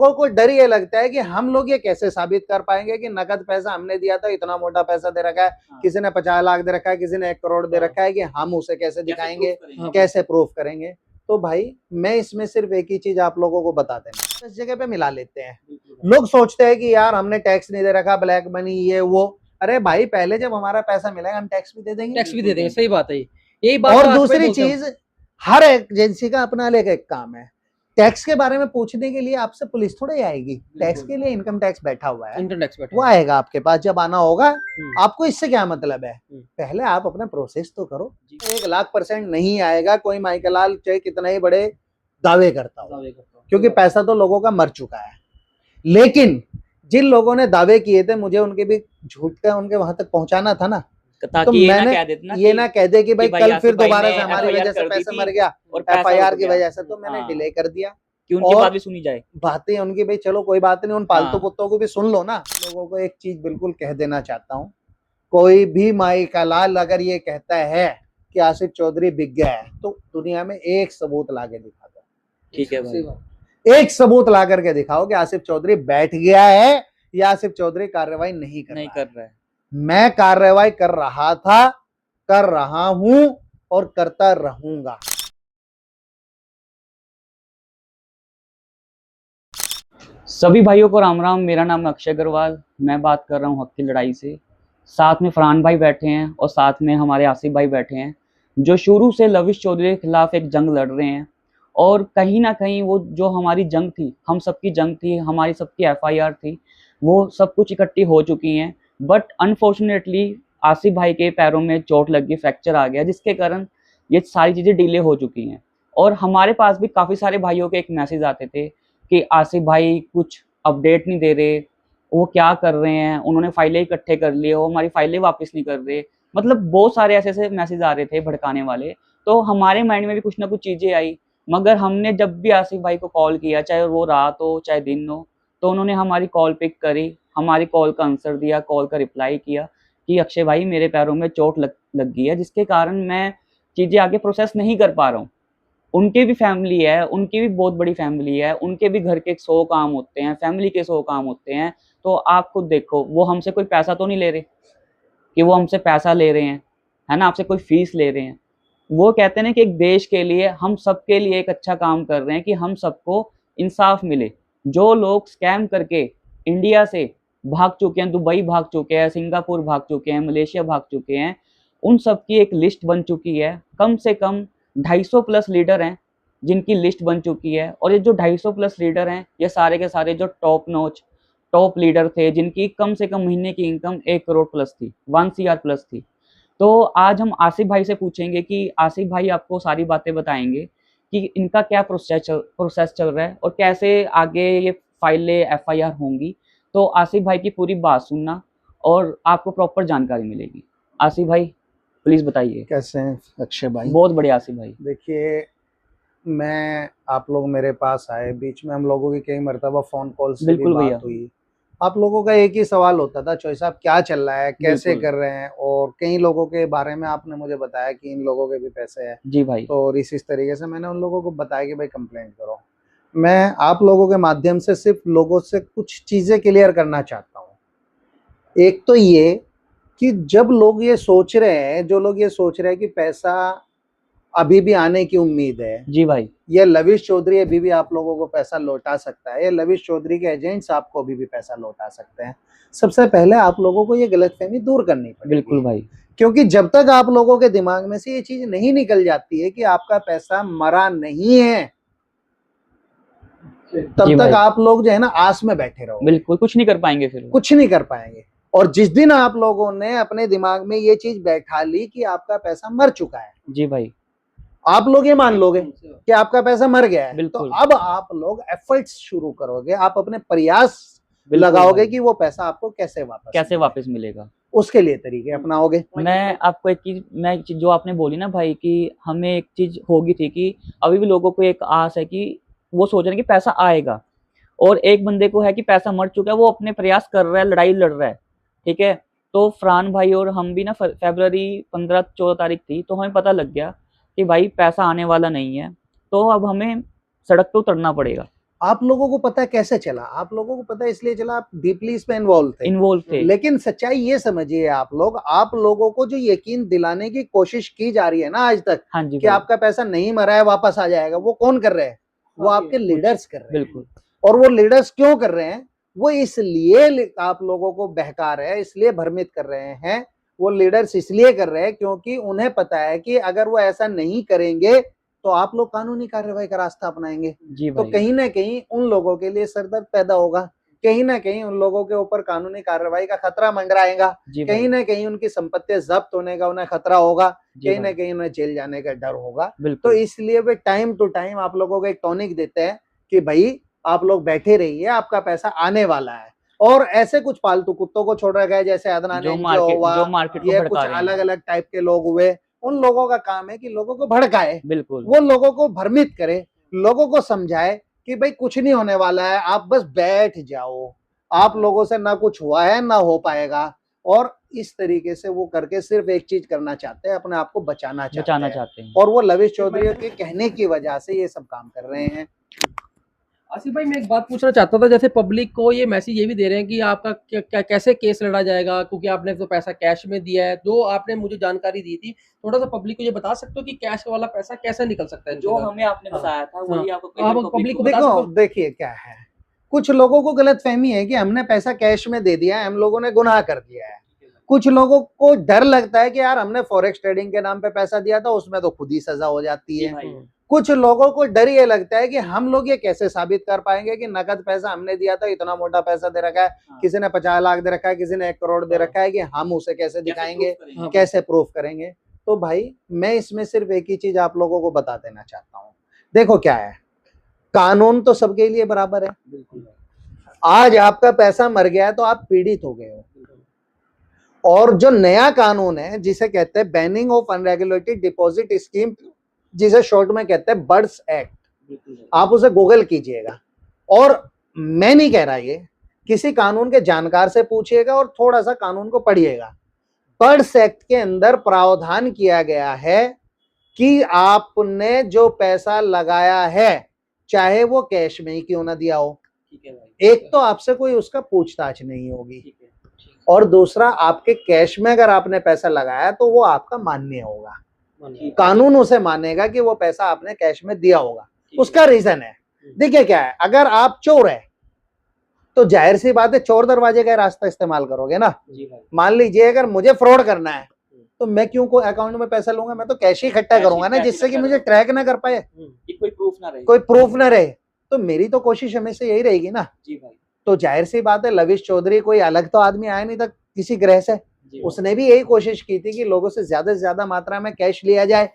को डर ये लगता है कि हम लोग ये कैसे साबित कर पाएंगे कि नकद पैसा हमने दिया था, इतना मोटा पैसा दे रखा है, किसी ने 50 लाख दे रखा है, किसी ने 1 करोड़ दे रखा है, कि हम उसे कैसे दिखाएंगे, कैसे प्रूफ करेंगे। तो भाई मैं इसमें सिर्फ एक ही चीज आप लोगों को बता देना, इस जगह पे मिला लेते हैं। लोग सोचते हैं कि यार हमने टैक्स नहीं दे रखा, ब्लैक मनी ये वो। अरे भाई पहले जब हमारा पैसा मिलेगा हम टैक्स भी दे देंगे, टैक्स भी दे देंगे। सही बात है, यही बात। और दूसरी चीज, हर एजेंसी का अपना अलग एक काम है। टैक्स के बारे में पूछने के लिए आपसे पुलिस थोड़ी आएगी, टैक्स के लिए इनकम टैक्स बैठा हुआ है, इनकम टैक्स बैठा वो आएगा आपके पास जब आना होगा। आपको इससे क्या मतलब है, पहले आप अपना प्रोसेस तो करो। 1,00,000% नहीं आएगा, कोई माइकल लाल चाहे कितना ही बड़े दावे करता हो, क्योंकि पैसा तो लोगों का मर चुका है। लेकिन जिन लोगों ने दावे किए थे, मुझे उनके भी झूठ का उनके वहां तक पहुंचाना था ना, तो मैंने ये ना कह दे कि भाई कल फिर दोबारा से हमारी वजह से पैसा मर गया और FIR की वजह से, तो मैंने डिले कर दिया कि उनकी बात भी सुनी जाए। बातें उनकी भाई चलो कोई बात नहीं, उन पालतू कुत्तों को भी सुन लो ना। लोगों को एक चीज बिल्कुल कह देना चाहता हूँ, कोई भी माई का लाल अगर ये कहता है कि आसिफ चौधरी बिक गया है, तो दुनिया में एक सबूत ला के दिखा दो। ठीक है भाई, एक सबूत ला करके दिखाओ कि आसिफ चौधरी बैठ गया है या आसिफ चौधरी कार्रवाई नहीं कर रहा है। मैं कार्रवाई कर रहा था, कर रहा हूं और करता रहूंगा। सभी भाइयों को राम राम। मेरा नाम अक्षय अग्रवाल, मैं बात कर रहा हूँ हक की लड़ाई से। साथ में फरहान भाई बैठे हैं और साथ में हमारे आसिफ भाई बैठे हैं, जो शुरू से लविश चौधरी के खिलाफ एक जंग लड़ रहे हैं। और कहीं ना कहीं वो जो हमारी जंग थी, हम सबकी जंग थी, हमारी सबकी FIR थी, वो सब कुछ इकट्ठी हो चुकी हैं। बट अनफॉर्चुनेटली आसिफ भाई के पैरों में चोट लग गई, फ्रैक्चर आ गया, जिसके कारण ये सारी चीज़ें डिले हो चुकी हैं। और हमारे पास भी काफ़ी सारे भाइयों के एक मैसेज आते थे कि आसिफ भाई कुछ अपडेट नहीं दे रहे, वो क्या कर रहे हैं, उन्होंने फाइलें इकट्ठे कर लिए, वो हमारी फाइलें वापस नहीं कर रहे। मतलब बहुत सारे ऐसे ऐसे मैसेज आ रहे थे भड़काने वाले। तो हमारे माइंड में भी कुछ ना कुछ चीज़ें आई, मगर हमने जब भी आसिफ भाई को कॉल किया, चाहे वो रात हो चाहे दिन हो, तो उन्होंने हमारी कॉल पिक करी, हमारी कॉल का आंसर दिया, कॉल का रिप्लाई किया कि अक्षय भाई मेरे पैरों में चोट लग गई है, जिसके कारण मैं चीज़ें आगे प्रोसेस नहीं कर पा रहा हूँ। उनके भी फैमिली है, उनकी भी बहुत बड़ी फैमिली है, उनके भी घर के 100 काम होते हैं, फैमिली के 100 काम होते हैं। तो आप खुद देखो, वो हमसे कोई पैसा तो नहीं ले रहे कि वो हमसे पैसा ले रहे हैं, है ना, आपसे कोई फीस ले रहे हैं। वो कहते हैं कि एक देश के लिए, हम सबके लिए एक अच्छा काम कर रहे हैं कि हम सबको इंसाफ मिले। जो लोग स्कैम करके इंडिया से भाग चुके हैं, दुबई भाग चुके हैं, सिंगापुर भाग चुके हैं, मलेशिया भाग चुके हैं, उन सब की एक लिस्ट बन चुकी है। कम से कम 250 प्लस लीडर हैं जिनकी लिस्ट बन चुकी है। और ये जो 250 प्लस लीडर हैं, ये सारे के सारे जो टॉप नॉच टॉप लीडर थे, जिनकी कम से कम महीने की इनकम 1 करोड़ प्लस थी, 1 CR प्लस थी। तो आज हम आसिफ भाई से पूछेंगे कि आसिफ भाई आपको सारी बातें बताएंगे कि इनका क्या प्रोसेस चल रहा है और कैसे आगे ये फाइलें FIR होंगी। तो आसिफ भाई की पूरी बात सुनना और आपको प्रॉपर जानकारी मिलेगी। आसिफ भाई प्लीज बताइए। कैसे हैं अक्षय भाई? बहुत बढ़िया आसिफ भाई। देखिए, मैं आप लोग मेरे पास आए, बीच में हम लोगों की कई मरतबा फोन कॉल से भी बात हुई। आप लोगों का एक ही सवाल होता था, चॉइस साहब क्या चल रहा है, कैसे कर रहे हैं, और कई लोगों के बारे में आपने मुझे बताया कि इन लोगों के भी पैसे हैं। जी भाई। तो इस तरीके से मैंने उन लोगों को बताया कि भाई कंप्लेंट करो। मैं आप लोगों के माध्यम से सिर्फ लोगों से कुछ चीजें क्लियर करना चाहता हूँ। एक तो ये कि जब लोग ये सोच रहे हैं, जो लोग ये सोच रहे हैं कि पैसा अभी भी आने की उम्मीद है, जी भाई, ये लविश चौधरी अभी भी आप लोगों को पैसा लौटा सकता है, ये लविश चौधरी के एजेंट्स आपको अभी भी पैसा लौटा सकते हैं, सबसे पहले आप लोगों को ये गलतफहमी दूर करनी पड़ेगी। बिल्कुल भाई। क्योंकि जब तक आप लोगों के दिमाग में से ये चीज नहीं निकल जाती है कि आपका पैसा मरा नहीं है, तब तक आप लोग जो है ना आस में बैठे रहो। बिल्कुल कुछ नहीं कर पाएंगे, फिर कुछ नहीं कर पाएंगे। और जिस दिन आप लोगों ने अपने दिमाग में ये चीज बैठा ली कि आपका पैसा मर चुका है, जी भाई, आप लोग ये मान लोगे कि आपका पैसा मर गया है, तो अब आप लोग एफर्ट्स शुरू करोगे, आप अपने प्रयास लगाओगे कि वो पैसा आपको कैसे वापस मिलेगा, उसके लिए तरीके अपनाओगे। मैं आपको एक चीज जो आपने बोली ना भाई, कि हमें एक चीज होगी थी कि अभी भी लोगों को एक आस है कि वो सोच रहे हैं कि पैसा आएगा, और एक बंदे को है कि पैसा मर चुका है, वो अपने प्रयास कर रहा है, लड़ाई लड़ रहा है, ठीक है। तो फरहान भाई और हम भी ना फरवरी 15-14 तारीख थी, तो हमें पता लग गया कि भाई पैसा आने वाला नहीं है, तो अब हमें सड़क पे उतरना पड़ेगा। आप लोगों को पता है कैसे चला, आप लोगों को पता है इसलिए चला, आप डीपली इसमें इन्वॉल्व थे। लेकिन सच्चाई ये समझिए आप लोगों को जो यकीन दिलाने की कोशिश की जा रही है ना आज तक, हाँ जी कि आपका पैसा नहीं मरा है, वापस आ जाएगा, वो कौन कर रहे हैं? वो आपके लीडर्स कर रहे हैं। बिल्कुल। और वो लीडर्स क्यों कर रहे हैं? वो इसलिए आप लोगों को बहका रहे हैं, इसलिए भ्रमित कर रहे हैं। वो लीडर्स इसलिए कर रहे हैं क्योंकि उन्हें पता है कि अगर वो ऐसा नहीं करेंगे तो आप लोग कानूनी कार्रवाई का रास्ता अपनाएंगे। तो कहीं ना कहीं उन लोगों के लिए सरदर्द पैदा होगा, कहीं ना कहीं उन लोगों के ऊपर कानूनी कार्रवाई का खतरा मंडराएगा, कहीं ना कहीं उनकी संपत्ति जब्त होने का उन्हें खतरा होगा, कहीं ना कहीं उन्हें जेल जाने का डर होगा। तो इसलिए वे टाइम टू टाइम आप लोगों को एक टॉनिक देते हैं कि भाई आप लोग बैठे रहिए, आपका पैसा आने वाला है। और ऐसे कुछ पालतू कुत्तों को छोड़ रखा है, जैसे अदनान हुआ, ये कुछ अलग अलग टाइप के लोग हुए, उन लोगों का काम है कि लोगों को भड़काए, बिल्कुल वो लोगों को भ्रमित करे, लोगों को समझाए कि भाई कुछ नहीं होने वाला है, आप बस बैठ जाओ, आप लोगों से ना कुछ हुआ है ना हो पाएगा। और इस तरीके से वो करके सिर्फ एक चीज करना चाहते हैं, अपने आप को बचाना चाहते हैं। और वो लविश चौधरी के कहने की वजह से ये सब काम कर रहे हैं। आसिफ भाई, मैं एक बात पूछना चाहता था, जैसे पब्लिक को ये मैसेज ये भी दे रहे हैं कि आपका कैसे केस लड़ा जाएगा, क्योंकि आपने तो पैसा कैश में दिया है। जो आपने मुझे जानकारी दी थी, थोड़ा सा पब्लिक को ये बता सकते हो कि कैश वाला पैसा कैसे निकल सकता है? जो हमें आपने बताया था वही आप पब्लिक को बता देखो, देखिए क्या है, कुछ लोगों को गलतफहमी है कि हमने पैसा कैश में दे दिया है, हम लोगों ने गुनाह कर दिया है। कुछ लोगों को डर लगता है कि यार हमने फॉरेक्स ट्रेडिंग के नाम पे पैसा दिया था, उसमें तो खुद ही सजा हो जाती है। कुछ लोगों को डर ये लगता है कि हम लोग ये कैसे साबित कर पाएंगे कि नकद पैसा हमने दिया था, इतना मोटा पैसा दे रखा है, किसी ने 50 लाख दे रखा है, किसी ने 1 करोड़ दे रखा है, कि हम उसे कैसे दिखाएंगे, कैसे प्रूफ करेंगे। तो भाई मैं इसमें सिर्फ एक ही चीज आप लोगों को बता देना चाहता हूँ, देखो क्या है, कानून तो सबके लिए बराबर है। आज आपका पैसा मर गया है तो आप पीड़ित हो गए हो, और जो नया कानून है जिसे कहते हैं banning of unregulated deposit scheme, जिसे शॉर्ट में कहते हैं बर्ड्स एक्ट, आप उसे गूगल कीजिएगा। और मैं नहीं कह रहा, ये किसी कानून के जानकार से पूछिएगा और थोड़ा सा कानून को पढ़िएगा। बर्ड्स एक्ट के अंदर प्रावधान किया गया है कि आपने जो पैसा लगाया है, चाहे वो कैश में ही क्यों ना दिया हो, एक तो आपसे कोई उसका पूछताछ नहीं होगी, और दूसरा आपके कैश में अगर आपने पैसा लगाया तो वो आपका मान्य होगा, कानून उसे मानेगा कि वो पैसा आपने कैश में दिया होगा। उसका रीजन है, देखिए क्या है, अगर आप चोर है तो जाहिर सी बात है चोर दरवाजे का रास्ता इस्तेमाल करोगे ना। मान लीजिए अगर मुझे फ्रॉड करना है तो मैं क्यों को अकाउंट में पैसा लूंगा, मैं तो कैश ही इकट्ठा करूंगा ना, जिससे कि मुझे ट्रैक ना कर पाए, कोई प्रूफ ना रहे। तो मेरी तो कोशिश हमेशा यही रहेगी ना। तो जाहिर सी बात है लविश चौधरी कोई अलग तो आदमी आया नहीं था किसी ग्रह से, उसने भी यही कोशिश की थी कि लोगों से ज्यादा मात्रा में कैश लिया जाए,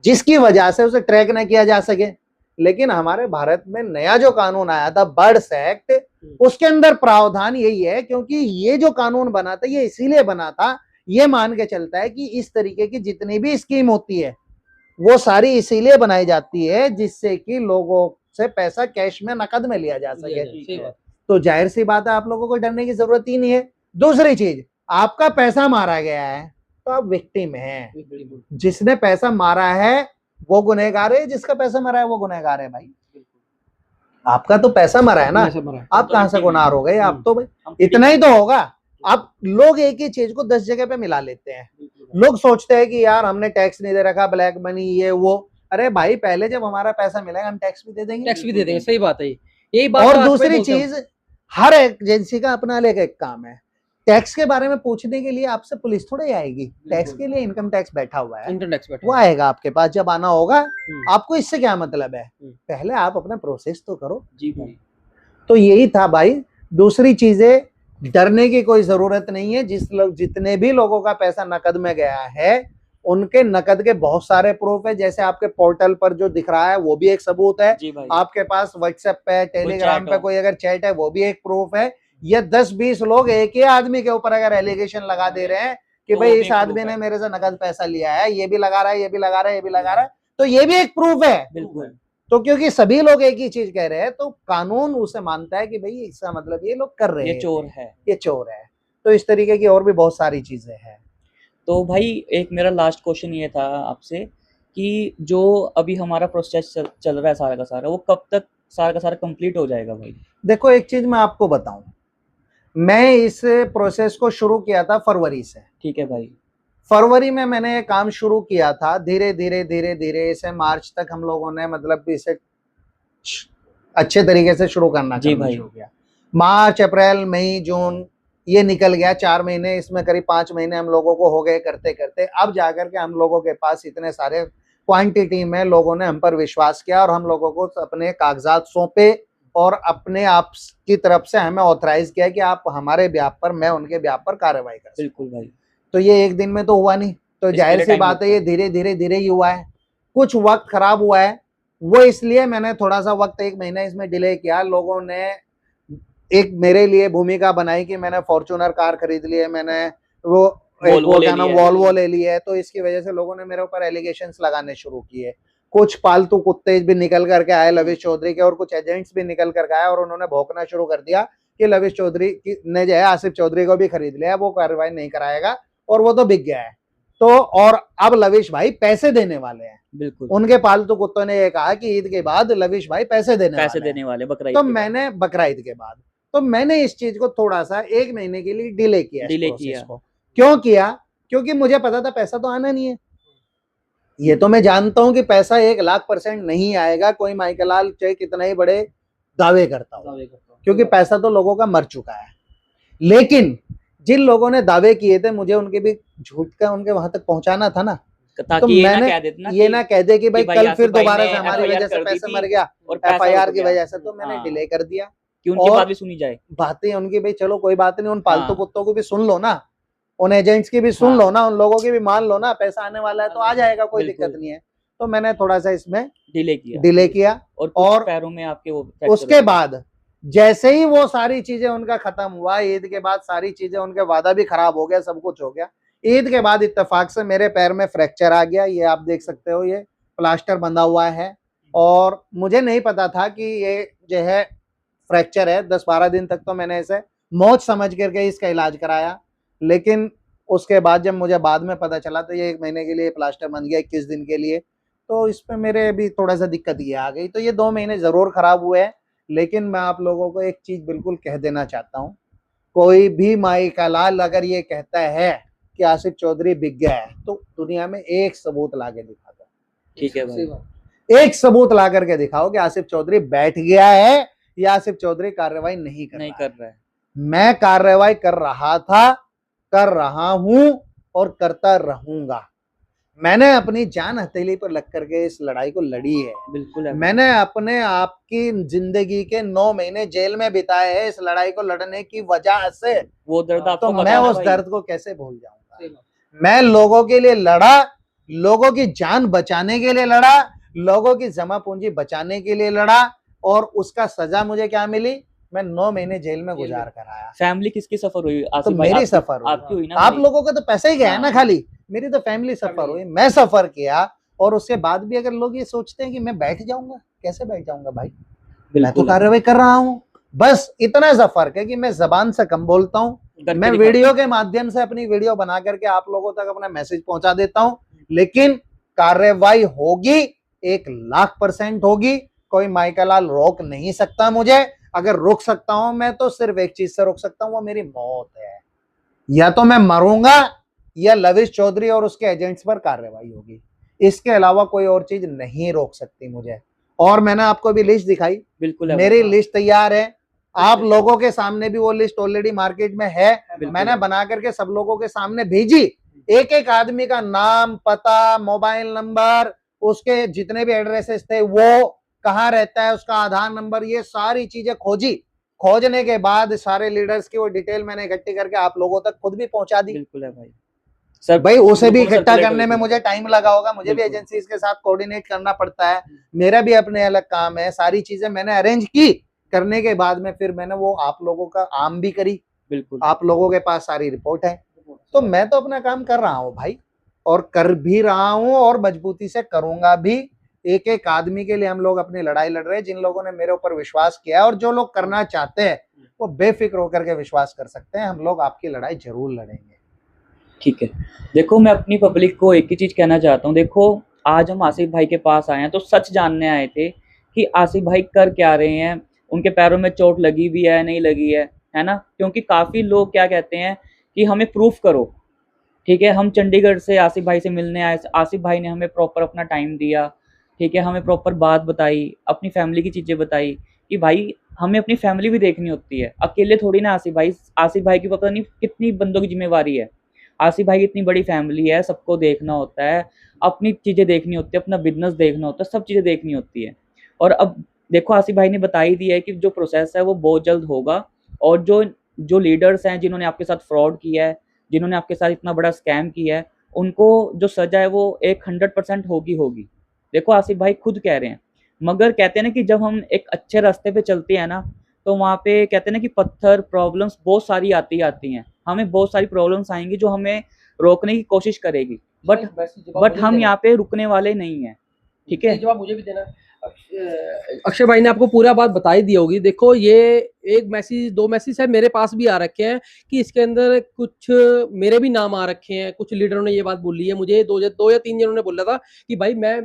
जिसकी वजह से उसे ट्रैक न किया जा सके। लेकिन हमारे भारत में नया जो कानून आया था बर्ड्स एक्ट, उसके अंदर प्रावधान यही है, क्योंकि ये जो कानून बना था ये इसीलिए बना था, ये मान के चलता है कि इस तरीके की जितनी भी स्कीम होती है वो सारी इसीलिए बनाई जाती है जिससे कि लोगों से पैसा कैश में नकद में लिया जा सके। तो जाहिर सी बात है आप लोगों को डरने की जरूरत ही नहीं है। दूसरी चीज, आपका पैसा मारा गया है तो आप विक्टिम हैं, जिसने पैसा मारा है वो गुनहगार है, जिसका पैसा मरा है वो गुनहगार है। भाई आपका तो पैसा मरा है ना, आप कहां से गुनहगार हो गए? आप तो भाई इतना ही तो होगा। आप लोग एक ही चीज को 10 जगह पे मिला लेते हैं। लोग सोचते हैं कि यार हमने टैक्स नहीं दे रखा, ब्लैक मनी ये वो। अरे भाई पहले जब हमारा पैसा मिलेगा हम टैक्स भी दे देंगे। सही बात है, यही बात। और दूसरी चीज, हर एजेंसी का अपना अलग एक काम है। टैक्स के बारे में पूछने के लिए आपसे पुलिस थोड़ी आएगी, टैक्स के लिए इनकम टैक्स बैठा हुआ है, वो आएगा आपके पास जब आना होगा। आपको इससे क्या मतलब है, पहले आप अपना प्रोसेस तो करो। जी भाई, तो यही था भाई। दूसरी चीजें, डरने की कोई जरूरत नहीं है। जितने भी लोगों का पैसा नकद में गया है उनके नकद के बहुत सारे प्रूफ है, जैसे आपके पोर्टल पर जो दिख रहा है वो भी एक सबूत है। आपके पास व्हाट्सएप पे, टेलीग्राम पे कोई अगर चैट है वो भी एक प्रूफ है। ये 10-20 लोग एक ही आदमी के ऊपर अगर एलिगेशन लगा दे रहे हैं कि भाई इस आदमी ने मेरे से नकद पैसा लिया है, ये भी लगा रहा है, ये भी लगा रहा है, ये भी लगा रहा है, तो ये भी एक प्रूफ है। बिल्कुल। तो क्योंकि सभी लोग एक ही चीज कह रहे हैं तो कानून उसे मानता है कि भाई इसका मतलब ये लोग कर रहे हैं, ये चोर है, ये चोर है। तो इस तरीके की और भी बहुत सारी चीजें हैं। तो भाई एक मेरा लास्ट क्वेश्चन ये था आपसे कि जो अभी हमारा प्रोसेस चल रहा है सारा का सारा, वो कब तक सारा का सारा कंप्लीट हो जाएगा भाई? देखो एक चीज मैं आपको बताऊं, मैं इस प्रोसेस को शुरू किया था फरवरी से। ठीक है भाई। फरवरी में मैंने ये काम शुरू किया था, धीरे धीरे धीरे धीरे इसे मार्च तक हम लोगों ने मतलब इसे अच्छे तरीके से शुरू करना शुरू किया। मार्च, अप्रैल, मई, जून ये निकल गया, 4 महीने, इसमें करीब 5 महीने हम लोगों को हो गए करते करते। अब जाकर के हम लोगों के पास इतने सारे क्वांटिटी में लोगों ने हम पर विश्वास किया और हम लोगों को अपने कागजात सौंपे और अपने आप की तरफ से हमें ऑथराइज किया कि आप हमारे ब्याप पर, मैं उनके ब्याप पर कार्रवाई कर। बिल्कुल भाई। तो ये एक दिन में तो हुआ नहीं, तो जाहिर सी बात है ये धीरे धीरे धीरे ही हुआ है। कुछ वक्त खराब हुआ है, वो इसलिए मैंने थोड़ा सा वक्त 1 महीना इसमें डिले किया। लोगों ने एक मेरे लिए भूमिका बनाई कि मैंने फॉर्च्यूनर कार खरीद ली है, मैंने वो वॉल्वो ले ली है, तो इसकी वजह से लोगों ने मेरे ऊपर एलिगेशंस लगाने शुरू किए। कुछ पालतू कुत्ते भी निकल करके आए लविश चौधरी के, और कुछ एजेंट्स भी निकल करके आए और उन्होंने भौंकना शुरू कर दिया कि लविश चौधरी ने जो है आसिफ चौधरी को भी खरीद लिया, वो कार्रवाई नहीं कराएगा और वो तो बिक गया है। तो और अब लविश भाई पैसे देने वाले हैं। बिल्कुल। उनके पालतू कुत्तों ने ये कहा कि ईद के बाद लविश भाई पैसे देने वाले बकरा-ईद तो मैंने बकरा-ईद के बाद, तो मैंने इस चीज को थोड़ा सा 1 महीने के लिए डिले किया। क्यों किया? क्योंकि मुझे पता था पैसा तो आना नहीं है। ये तो मैं जानता हूं कि पैसा 1,00,000% नहीं आएगा, कोई माइकल लाल चाहे कितना ही बड़े दावे करता हूं, क्योंकि पैसा तो लोगों का मर चुका है। लेकिन जिन लोगों ने दावे किए थे, मुझे उनके भी झूठ का उनके वहां तक पहुंचाना था ना, तो मैंने ये ना कह दे कि भाई कल फिर दोबारा से हमारी वजह से पैसा मर गया और FIR की वजह से, तो मैंने डिले कर दिया कि उनकी बात भी सुनी जाए। बातें उनकी भाई चलो कोई बात नहीं, उन पालतू कुत्तों को भी सुन लो ना, उन एजेंट्स की भी सुन लो ना, उन लोगों की भी मान लो ना, पैसा आने वाला है तो आ जाएगा, कोई दिक्कत नहीं है। तो मैंने थोड़ा सा इसमें डिले किया और पैरों में आपके वो उसके बाद जैसे ही वो सारी चीजें उनका खत्म हुआ, ईद के बाद सारी चीजें उनके वादा भी खराब हो गया, सब कुछ हो गया। ईद के बाद इत्तेफाक से मेरे पैर में फ्रैक्चर आ गया, ये आप देख सकते हो, ये प्लास्टर बंधा हुआ है और मुझे नहीं पता था कि ये जो है फ्रैक्चर है। 10-12 दिन तक तो मैंने इसे मौत समझ करके इसका इलाज कराया, लेकिन उसके बाद जब मुझे बाद में पता चला तो ये 1 महीने के लिए प्लास्टर बन गया, 21 दिन के लिए। तो इस पे मेरे भी थोड़ा सा दिक्कत ये आ गई। तो ये 2 महीने जरूर खराब हुए हैं, लेकिन मैं आप लोगों को एक चीज बिल्कुल कह देना चाहता हूँ, कोई भी माई का लाल अगर ये कहता है कि आसिफ चौधरी बिक गया है, तो दुनिया में एक सबूत ला के दिखा दो। ठीक है भाई, एक सबूत ला करके दिखाओ कि आसिफ चौधरी बैठ गया है या आसिफ चौधरी कार्रवाई नहीं कर रहा है। मैं कार्रवाई कर रहा था, कर रहा हूं और करता रहूंगा। मैंने अपनी जान हथेली पर लग करके इस लड़ाई को लड़ी है। बिल्कुल है। मैंने अपने आप की जिंदगी के 9 महीने जेल में बिताए हैं इस लड़ाई को लड़ने की वजह से। वो दर्द आपको तो मैं उस दर्द को कैसे भूल जाऊंगा। मैं लोगों के लिए लड़ा, लोगों की जान बचाने के लिए लड़ा, लोगों की जमा पूंजी बचाने के लिए लड़ा, और उसका सजा मुझे क्या मिली? मैं 9 महीने जेल में गुजार कर आया। फैमिली किसकी सफर हुई? तो मेरी सफर हुई, आपकी हुई ना। आप लोगों का तो पैसा ही गया है ना खाली, मेरी तो फैमिली सफर हुई, मैं सफर किया। और उसके बाद भी अगर लोग ये सोचते हैं कि मैं बैठ जाऊंगा, कैसे बैठ जाऊंगा भाई? मैं तो कार्रवाई कर रहा हूँ। बस इतना सा फर्क है कि मैं जबान से कम बोलता हूँ, मैं वीडियो के माध्यम से अपनी वीडियो बना करके आप लोगों तक अपना मैसेज पहुंचा देता हूँ, लेकिन कार्रवाई होगी, 1,00,000% होगी। कोई माइकल लाल रोक नहीं सकता मुझे। अगर रोक सकता हूं मैं तो सिर्फ एक चीज से रोक सकता हूं, वो मेरी मौत है। या तो मैं मरूंगा या लविश चौधरी और उसके एजेंट्स पर कार्रवाई होगी। इसके अलावा कोई और चीज नहीं रोक सकती मुझे। और मैंने आपको भी लिस्ट दिखाई, बिल्कुल मेरी लिस्ट तैयार है, आप लोगों के सामने भी वो लिस्ट ऑलरेडी मार्केट में है, मैंने बना करके सब लोगों के सामने भेजी। एक एक आदमी का नाम, पता, मोबाइल नंबर, उसके जितने भी एड्रेसेस थे, वो कहाँ रहता है, उसका आधार नंबर, ये सारी चीजें खोजी। खोजने के बाद सारे लीडर्स की वो डिटेल मैंने इकट्ठी करके आप लोगों तक खुद भी पहुंचा दी। बिल्कुल है भाई। सर भाई उसे भी इकट्ठा करने में मुझे टाइम लगा होगा, मुझे भी एजेंसीज के साथ कोऑर्डिनेट करना पड़ता है, मेरा भी अपने अलग काम है। सारी चीजें मैंने अरेंज की, करने के बाद में फिर मैंने वो आप लोगों का आम भी करी। बिल्कुल, आप लोगों के पास सारी रिपोर्ट है, तो मैं तो अपना काम कर रहा हूँ भाई, और कर भी रहा हूँ और मजबूती से करूंगा भी। एक एक आदमी के लिए हम लोग अपनी लड़ाई लड़ रहे हैं। जिन लोगों ने मेरे ऊपर विश्वास किया है और जो लोग करना चाहते हैं वो बेफिक्र होकर के विश्वास कर सकते हैं, हम लोग आपकी लड़ाई जरूर लड़ेंगे। ठीक है। देखो मैं अपनी पब्लिक को एक ही चीज कहना चाहता हूँ, देखो आज हम आसिफ भाई के पास आए हैं तो सच जानने आए थे कि आसिफ भाई कर क्या रहे हैं, उनके पैरों में चोट लगी भी है नहीं लगी है ना। क्योंकि काफ़ी लोग क्या कहते हैं कि हमें प्रूफ करो, ठीक है। हम चंडीगढ़ से आसिफ भाई से मिलने आए, आसिफ भाई ने हमें प्रॉपर अपना टाइम दिया, ठीक है, हमें प्रॉपर बात बताई, अपनी फैमिली की चीज़ें बताई कि भाई हमें अपनी फैमिली भी देखनी होती है, अकेले थोड़ी ना आसिफ भाई की पता नहीं कितनी बंदों की जिम्मेवारी है। आसिफ भाई की इतनी बड़ी फैमिली है, सबको देखना होता है, अपनी चीज़ें देखनी होती है, अपना बिजनेस देखना होता है, सब चीज़ें देखनी होती है। और अब देखो आसिफ भाई ने बता ही दिया है कि जो प्रोसेस है वो बहुत जल्द होगा, और जो लीडर्स हैं जिन्होंने आपके साथ फ्रॉड किया है, जिन्होंने आपके साथ इतना बड़ा स्कैम किया है, उनको जो सजा है वो 100% होगी। देखो आसिफ भाई खुद कह रहे हैं। मगर कहते हैं ना कि जब हम एक अच्छे रास्ते पे चलते हैं ना, तो वहाँ पे कहते हैं ना कि पत्थर प्रॉब्लम्स बहुत सारी आती हैं, हमें बहुत सारी प्रॉब्लम्स आएंगी जो हमें रोकने की कोशिश करेगी, बट हम यहाँ पे रुकने वाले नहीं हैं, ठीक है। जवाब मुझे भी देना। अक्षय भाई ने आपको पूरा बात बताई दी होगी। देखो ये एक मैसेज, 2 मैसेज है मेरे पास भी आ रखे हैं कि इसके अंदर कुछ मेरे भी नाम आ रखे हैं। कुछ लीडरों ने ये बात बोली है मुझे, 2 या 3 जनों ने बोला था कि भाई मैं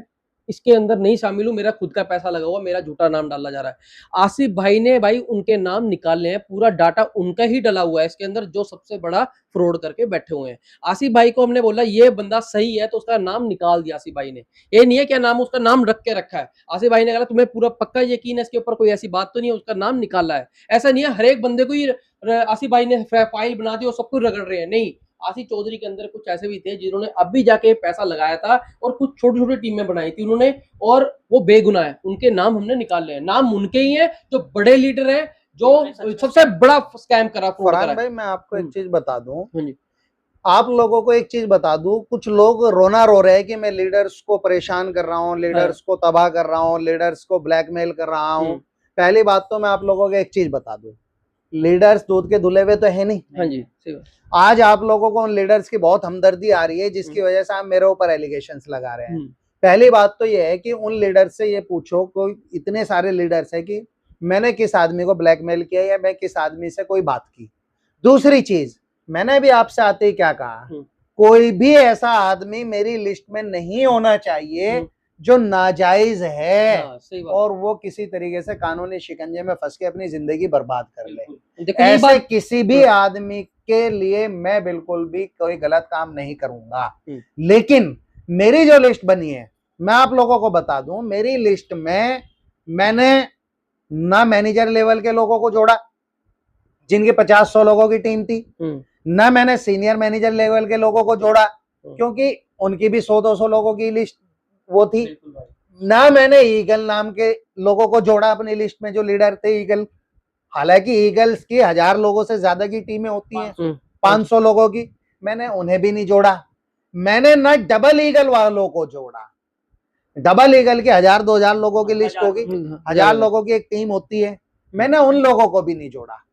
इसके अंदर नहीं शामिल हूँ, मेरा खुद का पैसा लगा हुआ, मेरा झूठा नाम डाला जा रहा है। आसिफ भाई ने भाई उनके नाम निकाले हैं, पूरा डाटा उनका ही डला हुआ है इसके अंदर, जो सबसे बड़ा फ्रॉड करके बैठे हुए हैं। आसिफ भाई को हमने बोला ये बंदा सही है तो उसका नाम निकाल दिया आसिफ भाई ने। ये नहीं है क्या नाम, उसका नाम रख के रखा है। आसिफ भाई ने कहा तुम्हें पूरा पक्का यकीन है इसके ऊपर, कोई ऐसी बात तो नहीं है, उसका नाम निकाला है। ऐसा नहीं है हर एक बंदे को ही आसिफ भाई ने फाइल बना दी और सब कुछ रगड़ रहे हैं, नहीं। आसिफ चौधरी के अंदर कुछ ऐसे भी थे जिन्होंने अभी जाके पैसा लगाया था और कुछ छोटी छोटी टीमें बनाई थी उन्होंने, और वो बेगुनाह है, उनके नाम हमने निकाले हैं। नाम उनके ही हैं जो बड़े लीडर हैं, जो सबसे बड़ा स्कैम करा। फरहान भाई मैं आपको एक चीज बता दूं, आप लोगों को एक चीज बता दूं, कुछ लोग रोना रो रहे हैं कि मैं लीडर्स को परेशान कर रहा हूँ, लीडर्स को तबाह कर रहा हूँ, लीडर्स को ब्लैकमेल कर रहा हूँ। पहली बात तो मैं आप लोगों को एक चीज बता दूं, लीडर्स दूध के धुले हुए तो है नहीं। हाँ जी, सही बात। आज आप लोगों को उन लीडर्स की बहुत हमदर्दी आ रही है जिसकी वजह से आप मेरे ऊपर एलिगेशंस लगा रहे हैं। पहली बात तो ये है कि उन लीडर्स से ये पूछो, कोई इतने सारे लीडर्स है कि मैंने किस आदमी को ब्लैकमेल किया या मैं किस आदमी से कोई बात की। दूसरी चीज, मैंने भी आपसे आते ही क्या कहा, कोई भी ऐसा आदमी मेरी लिस्ट में नहीं होना चाहिए जो नाजायज है और वो किसी तरीके से कानूनी शिकंजे में फंस के अपनी जिंदगी बर्बाद कर ले। ऐसे किसी भी आदमी के लिए मैं बिल्कुल भी कोई गलत काम नहीं करूंगा। लेकिन मेरी जो लिस्ट बनी है, मैं आप लोगों को बता दूं, मेरी लिस्ट में मैंने ना मैनेजर लेवल के लोगों को जोड़ा जिनके 50-100 लोगों की टीम थी, ना मैंने सीनियर मैनेजर लेवल के लोगों को जोड़ा क्योंकि उनकी भी 100-200 लोगों की लिस्ट वो थी, ना मैंने ईगल नाम के लोगों को जोड़ा अपनी लिस्ट में जो लीडर थे ईगल। हालांकि ईगल्स की 1000 लोगों से ज्यादा की टीमें होती हैं, 500 लोगों की, मैंने उन्हें भी नहीं जोड़ा। मैंने ना डबल ईगल वालों को जोड़ा। डबल ईगल की 1000-2000 लोगों की लिस्ट होगी, 1000 लोगों की एक टीम होती है, मैंने उन लोगों को भी नहीं जोड़ा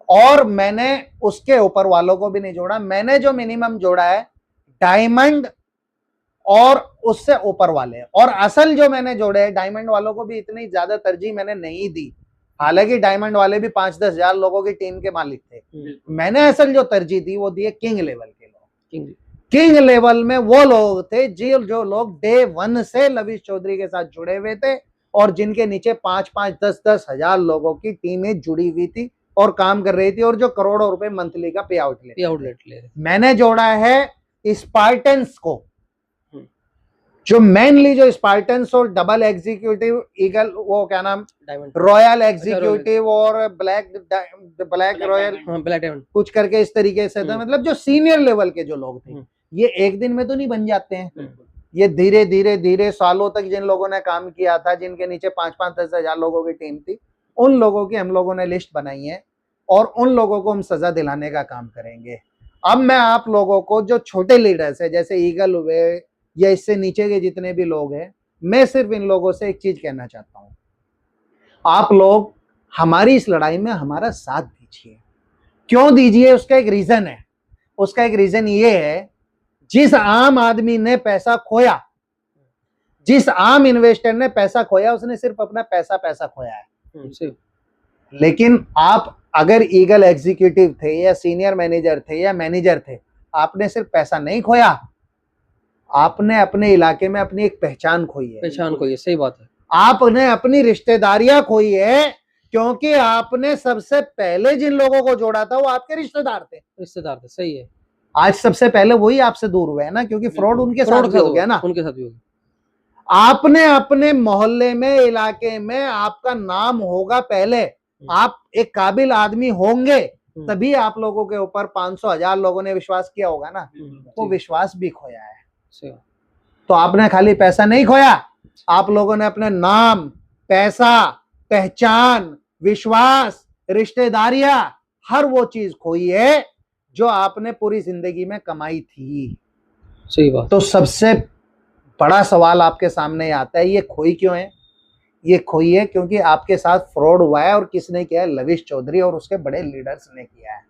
और मैंने उसके ऊपर वालों को भी नहीं जोड़ा। मैंने जो मिनिमम जोड़ा है डायमंड और उससे ऊपर वाले, और असल जो मैंने जोड़े हैं डायमंड वालों को भी इतनी ज्यादा तरजीह मैंने नहीं दी। हालांकि डायमंड वाले भी 5-10 हजार लोगों की टीम के मालिक थे, मैंने असल जो तरजीह दी वो दिए किंग लेवल के लोग। किंग लेवल में वो लोग थे जो लोग डे 1 से लविश चौधरी के साथ जुड़े हुए थे और जिनके नीचे 5-5, 10-10 हजार लोगों की टीमें जुड़ी हुई थी और काम कर रही थी और जो करोड़ों रुपए मंथली का पे आउट ले। मैंने जोड़ा है स्पार्टन्स को, जो मेनली जो स्पार्टन्स और डबल एग्जीक्यूटिव ईगल, वो क्या नाम, रॉयल एग्जीक्यूटिव और ब्लैक रॉयल कुछ करके इस तरीके से था। मतलब जो सीनियर लेवल के जो लोग थे, ये एक दिन में तो नहीं बन जाते हैं, ये धीरे धीरे धीरे सालों तक जिन लोगों ने काम किया था, जिनके नीचे 5-5, 10 हजार लोगों की टीम थी, उन लोगों की हम लोगों ने लिस्ट बनाई है और उन लोगों को हम सजा दिलाने का काम करेंगे। अब मैं आप लोगों को जो छोटे लीडर्स है जैसे ईगल हुए या इससे नीचे के जितने भी लोग हैं, मैं सिर्फ इन लोगों से एक चीज कहना चाहता हूं, आप लोग हमारी इस लड़ाई में हमारा साथ दीजिए। क्यों दीजिए, उसका एक रीजन है। उसका एक रीजन ये है, जिस आम आदमी ने पैसा खोया, जिस आम इन्वेस्टर ने पैसा खोया, उसने सिर्फ अपना पैसा खोया है। लेकिन आप अगर ईगल एग्जीक्यूटिव थे या सीनियर मैनेजर थे या मैनेजर थे, आपने सिर्फ पैसा नहीं खोया, आपने अपने इलाके में अपनी एक पहचान खोई है। सही बात है। आपने अपनी रिश्तेदारियां खोई है, क्योंकि आपने सबसे पहले जिन लोगों को जोड़ा था वो आपके रिश्तेदार थे। रिश्तेदार थे, सही है। आज सबसे पहले वही आपसे दूर हुए हैं ना, क्योंकि फ्रॉड उनके साथ भी हो गया ना। उनके साथ भी हो गया। आपने अपने मोहल्ले में, इलाके में आपका नाम होगा पहले, आप एक काबिल आदमी होंगे, तभी आप लोगों के ऊपर 500,000 लोगों ने विश्वास किया होगा ना। वो विश्वास भी खोया है। तो आपने खाली पैसा नहीं खोया, आप लोगों ने अपने नाम, पैसा, पहचान, विश्वास, रिश्तेदारियां, हर वो चीज खोई है जो आपने पूरी जिंदगी में कमाई थी। सही बात। तो सबसे बड़ा सवाल आपके सामने आता है, ये खोई क्यों है? ये खोई है क्योंकि आपके साथ फ्रॉड हुआ है। और किसने किया है? लविश चौधरी और उसके बड़े लीडर्स ने किया है।